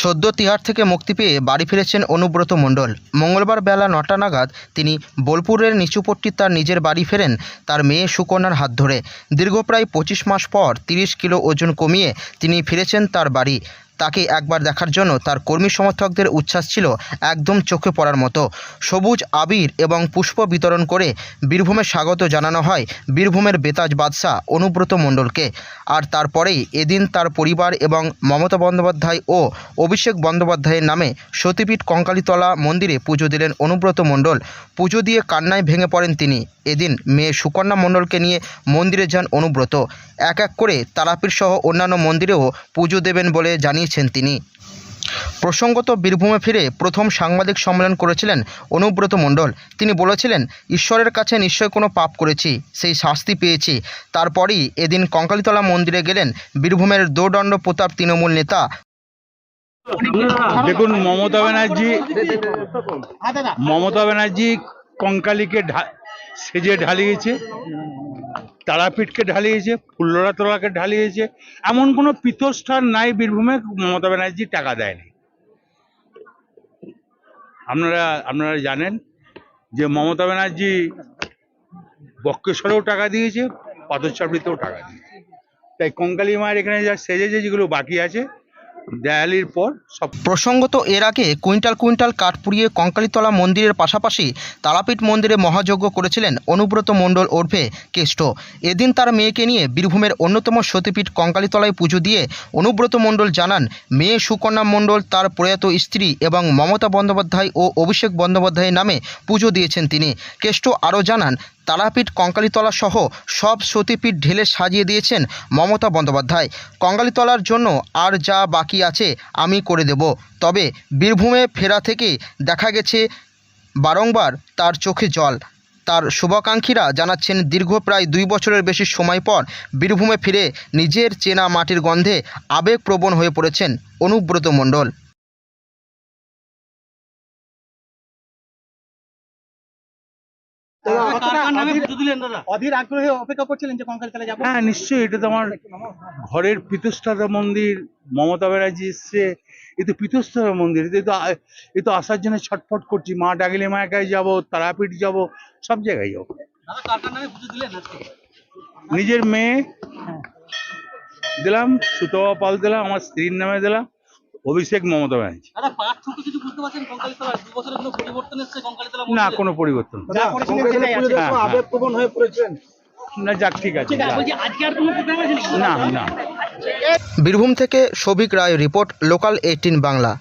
সদ্য তিহার থেকে মুক্তি পেয়ে বাড়ি ফিরেছেন অনুব্রত মণ্ডল। মঙ্গলবার বেলা ৯টা নাগাদ তিনি বোলপুরের নিচুপট্টি তার নিজের বাড়ি ফেরেন তার মেয়ে সুকন্যার হাত ধরে। দীর্ঘ প্রায় ২৫ মাস পর ৩০ কিলো ওজন কমিয়ে তিনি ফিরেছেন তার বাড়ি। তাকে একবার দেখার জন্য তার কর্মী সমর্থকদের উচ্ছ্বাস ছিল একদম চোখে পড়ার মতো। সবুজ আবির এবং পুষ্প বিতরণ করে বীরভূমে স্বাগত জানানো হয় বীরভূমের বেতাজ বাদশাহ অনুব্রত মণ্ডলকে। আর তারপরেই এদিন তার পরিবার এবং মমতা বন্দ্যোপাধ্যায় ও অভিষেক বন্দ্যোপাধ্যায়ের নামে সতীপীঠ কঙ্কালীতলা মন্দিরে পুজো দিলেন অনুব্রত মণ্ডল। পুজো দিয়ে কান্নায় ভেঙে পড়েন তিনি। এদিন মেয়ে সুকন্যা মণ্ডলকে নিয়ে মন্দিরে যান অনুব্রত। এক এক করে তারাপীঠ সহ অন্যান্য মন্দিরেও পুজো দেবেন বলে জানিয়েছেন তিনি। প্রসঙ্গত, বীরভূমে ফিরে প্রথম সাংবাদিক সম্মেলন করেছিলেন অনুব্রত মণ্ডল। তিনি বলেছিলেন, ঈশ্বরের কাছে নিশ্চয় কোনো পাপ করেছি, সেই শাস্তি পেয়েছি। তারপরই এদিন কঙ্কালীতলা মন্দিরে গেলেন বীরভূমের দোদণ্ড প্রতাপ তৃণমূল নেতা। দেখুন, মমতা ব্যানার্জি কঙ্কালীকে সেজে ঢালিয়েছে, তারাপীঠকে ঢালিয়েছে, ফুল্লরাতলাকে ঢালিয়েছে। এমন কোনো পীঠস্থান নাই বীরভূমে মমতা ব্যানার্জি টাকা দেয়নি। আপনারা জানেন যে মমতা ব্যানার্জি বক্রেশ্বরেও টাকা দিয়েছে, পাথরচাপড়িতেও টাকা দিয়েছে। তাই কঙ্কালী মায়ের এখানে যা সেজেছে, যেগুলো বাকি আছে দেয়ালির পর সব। প্রসঙ্গত, এর আগে কুইন্টাল কুইন্টাল কাঠ পুড়িয়ে কঙ্কালীতলা মন্দিরের পাশাপাশি তারাপীঠ মন্দিরে মহাযজ্ঞ করেছিলেন অনুব্রত মণ্ডল ওরফে কেষ্ট। এদিন তার মেয়েকে নিয়ে বীরভূমের অন্যতম সতীপীঠ কঙ্কালীতলায় পুজো দিয়ে অনুব্রত মণ্ডল জানান, মেয়ে সুকন্যা মণ্ডল তার প্রয়াত স্ত্রী এবং মমতা বন্দ্যোপাধ্যায় ও অভিষেক বন্দ্যোপাধ্যায়ের নামে পুজো দিয়েছেন তিনি। কেষ্ট আরও জানান, তারাপীঠ কঙ্কালীতলা সহ সব সতীপীঠ ঢেলে সাজিয়ে দিয়েছেন মমতা বন্দ্যোপাধ্যায়। কঙ্কালীতলার জন্য আর যা বাকি আছে আমি করে দেব। তবে বীরভূমে ফেরা থেকে দেখা গেছে বারংবার তার চোখে জল। তার শুভাকাঙ্ক্ষীরা জানাচ্ছেন, দীর্ঘ প্রায় ২ বছরের বেশি সময় পর বীরভূমে ফিরে নিজের চেনা মাটির গন্ধে আবেগপ্রবণ হয়ে পড়েছেন অনুব্রত মণ্ডল। হ্যাঁ, নিশ্চয়ই। এটা তো আমার ঘরের পীঠস্থাতা মন্দির। মমতা ব্যানার্জি এসছে, এ তো পীঠস্থাতা মন্দির। এ তো আসার জন্য ছটফট করছি। মা ডাকলে মায়াকায় যাব, তারাপীঠ যাব, সব জায়গায় যাব। নিজের মেয়ে দিলাম, সুতপা পাল দিলাম, আমার স্ত্রীর নামে দিলাম, অভিষেক মমতা ব্যানার্জি। না, কোনো পরিবর্তন না। যাক, ঠিক আছে। না। বীরভূম থেকে সৌভিক রায় রিপোর্ট, লোকাল 18 বাংলা।